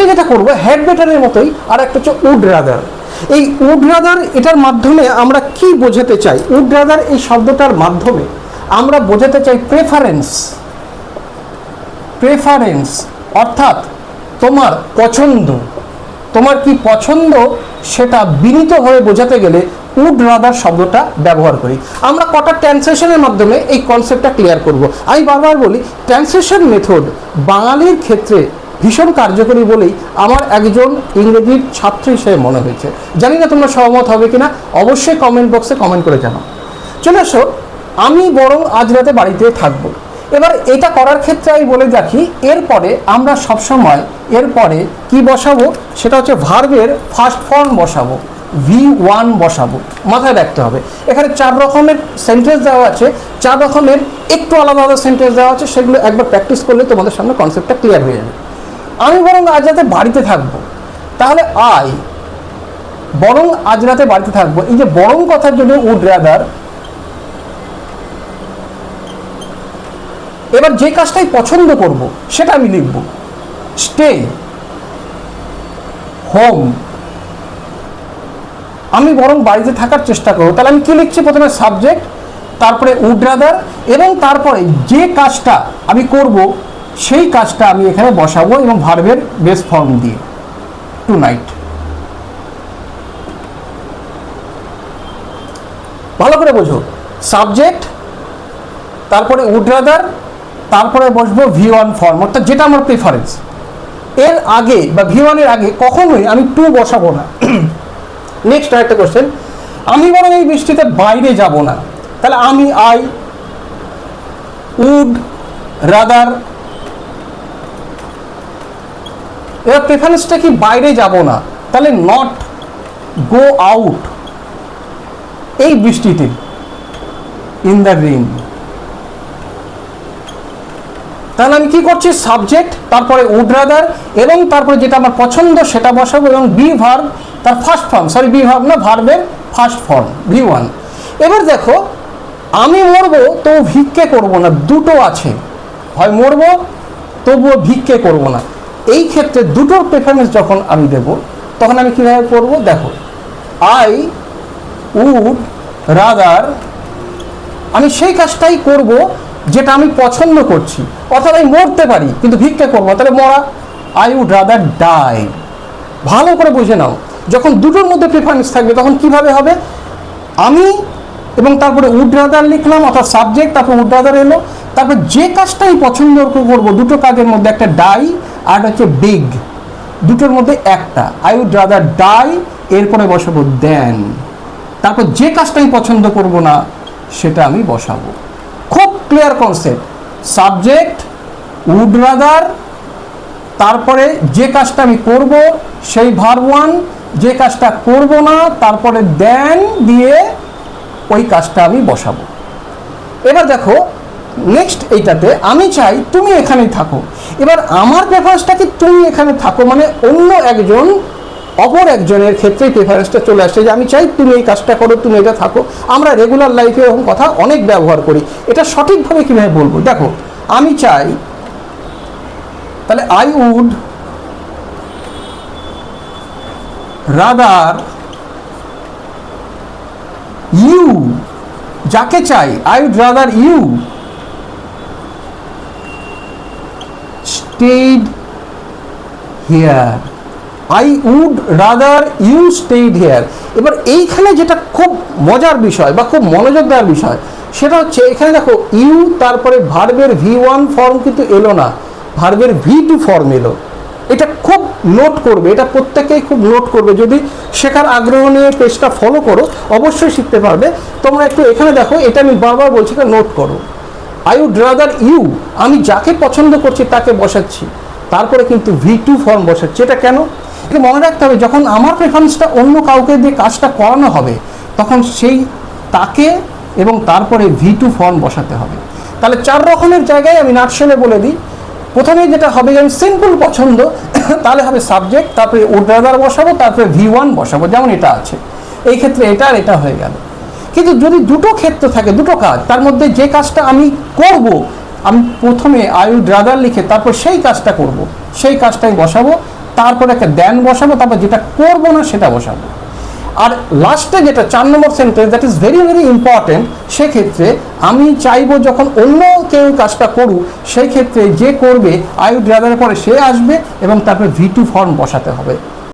আজকে যেটা করবো হ্যাড বেটারের মতোই আর একটা হচ্ছে উড রাদার। এই উড রাদার এটার মাধ্যমে আমরা কি বোঝাতে চাই? উড রাদার এই শব্দটার মাধ্যমে আমরা বোঝাতে চাই প্রেফারেন্স। প্রেফারেন্স অর্থাৎ তোমার পছন্দ, তোমার কি পছন্দ সেটা বিনীতভাবে বোঝাতে গেলে উড রাদার শব্দটা ব্যবহার করি। আমরা কটা ট্রান্সলেশনের মাধ্যমে এই কনসেপ্টটা ক্লিয়ার করব। আমি বারবার বলি ট্রান্সলেশন মেথড বাঙালির ক্ষেত্রে ভীষণ কার্যকরী বলেই আমার একজন ইংরেজির ছাত্র হিসেবে মনে হয়েছে। জানি না তোমরা সহমত হবে কিনা, অবশ্যই কমেন্ট বক্সে কমেন্ট করে জানাও। চলে আসো, আমি বরং আজ রাতে বাড়িতে থাকবো। এবার এটা করার ক্ষেত্রে আমি বলে রাখি, এরপরে আমরা সবসময় এরপরে কি বসাবো, সেটা হচ্ছে ভার্বের ফার্স্ট ফর্ম বসাবো, V1 বসাবো। মাথায় রাখতে হবে এখানে 4 রকমের সেন্টেন্স দেওয়া আছে, 4 রকমের একটু আলাদা আলাদা সেন্টেন্স দেওয়া আছে, সেগুলো একবার প্র্যাকটিস করলে তোমাদের সামনে কনসেপ্টটা ক্লিয়ার হয়ে যাবে। আমি বরং আজ রাতে বাড়িতে থাকবো, তাহলে বরং আজ রাতে বাড়িতে থাকবো, এই যে বরং কথার জন্য উড রাদার। এবার যে কাজটাই পছন্দ করব সেটা আমি লিখব, স্টে হোম। আমি বরং বাড়িতে থাকার চেষ্টা করব, তাহলে আমি কি লিখছি? প্রথমে সাবজেক্ট, তারপরে উড রাদার, এবং তারপরে যে কাজটা আমি করব সেই কাজটা আমি এখানে বসাবো এবং ভার্বের বেস ফর্ম দিয়ে টু নাইট। ভালো করে বোঝো, সাবজেক্ট, তারপরে উড রাদার, তারপরে বসবো V1 ফর্ম, অর্থাৎ যেটা আমার প্রেফারেন্স। এর আগে বা V1 এর আগে কখনোই আমি টু বসাবো না। নেক্সট আরেকটা কোশ্চেন, আমি বরং এই বৃষ্টিতে বাইরে যাব না, তাহলে আমি উড রাদার। এবার প্রেফারেন্সটা কি? বাইরে যাব না, তাহলে নট গো আউট এই বৃষ্টিতে, ইন দ্য রেইন। তাহলে আমি কি করছি? সাবজেক্ট, তারপরে উড রাদার, এবং তারপরে যেটা আমার পছন্দ সেটা বসাবো, এবং বি ভার্ব তার first form, sorry be verb না, ভার্বের ফার্স্ট ফর্ম V1। এবার দেখো, আমি মরবো তো ভিক্ষে করব না, দুটো আছে, হয় মরবো তবুও ভিক্ষে করব না। এই ক্ষেত্রে দুটোর প্রেফারেন্স যখন আমি দেব তখন আমি কীভাবে করবো? দেখো, আই উড রাদার, আমি সেই কাজটাই করব যেটা আমি পছন্দ করছি, অর্থাৎ আমি মরতে পারি কিন্তু ভিক্ষা করবো, তাহলে মরা, আই উড রাদার ডাই। ভালো করে বুঝে নাও, যখন দুটোর মধ্যে প্রেফারেন্স থাকবে তখন কিভাবে হবে? আমি এবং তারপরে উড রাদার লিখলাম, অর্থাৎ সাবজেক্ট, তারপর উড রাদার এলো, তারপর যে কাজটা আমি পছন্দ করবো, দুটো কাজের মধ্যে একটা ডাই আর হচ্ছে বিগ, দুটোর মধ্যে একটা, আই উড রাদার ডাই, এরপরে বসাবো দেন, তারপর যে কাজটা আমি পছন্দ করব না সেটা আমি বসাবো। খুব clear concept, subject, would rather, তারপরে যে কাজটা আমি করব সেই ভার্ব 1, যে কাজটা করব না তারপরে দেন দিয়ে ওই কাজটা আমি বসাবো। এবার দেখো নেক্সট, এইটাতে আমি চাই তুমি এখানেই থাকো। এবার আমার প্রেফারেন্সটা কি? তুমি এখানে থাকো, মানে অন্য একজন, অপর একজনের ক্ষেত্রে প্রেফারেন্সটা চলে আসছে যে আমি চাই তুমি এই কাজটা করো, তুমি এটা থাকো। আমরা রেগুলার লাইফে এরকম কথা অনেক ব্যবহার করি, এটা সঠিকভাবে কীভাবে বলবো? দেখো, আমি চাই, তাহলে আই উড রাদার ইউ, যাকে চাই I would rather you stayed here, I would rather you stayed here. এবার এইখানে যেটা খুব মজার বিষয় বা খুব মনোযোগ দেওয়ার বিষয় সেটা হচ্ছে, এখানে দেখো ইউ, তারপরে ভার্বের V1 ফর্ম কিন্তু এলো না, ভার্বের V2 ফর্ম এলো। এটা খুব নোট করবে, এটা প্রত্যেকেই খুব নোট করবে। যদি শেখার আগ্রহ নিয়ে পেজটা ফলো করো অবশ্যই শিখতে পারবে। তোমরা একটু এখানে দেখো, এটা আমি বারবার বলছি, এটা নোট করো। আই উড রাদার ইউ, আমি যাকে পছন্দ করছি তাকে বসাচ্ছি, তারপরে কিন্তু V2 ফর্ম বসাচ্ছি। এটা কেন? এটা মনে রাখতে হবে, যখন আমার প্রেফারেন্সটা অন্য কাউকে দিয়ে কাজটা করানো হবে তখন সেই তাকে এবং তারপরে V2 ফর্ম বসাতে হবে। তাহলে 4 রকমের জায়গায় আমি নাটশেলে বলে দিই। প্রথমে যেটা হবে, আমি সিম্পল পছন্দ, তাহলে হবে সাবজেক্ট, তারপরে উড রাদার বসাবো, তারপরে V1 বসাবো, যেমন এটা আছে। এই ক্ষেত্রে এটা আর এটা হয়ে গেল। কিন্তু যদি দুটো ক্ষেত্র থাকে, দুটো কাজ, তার মধ্যে যে কাজটা আমি করব, আমি প্রথমে আই উড রাদার লিখে তারপর সেই কাজটা করব, সেই কাজটাই বসাবো, তারপরে একটা দেন বসাবো, তারপর যেটা করবো না সেটা বসাবো। আর লাস্টে যেটা 4 নম্বর sentence, that is very very important. সেক্ষেত্রে আমি চাইবো যখন অন্য কেউ কাজটা করুক, সেই ক্ষেত্রে যে করবে আই উড রাদার পরে সে আসবে এবং তারপরে V2 ফর্ম বসাতে হবে।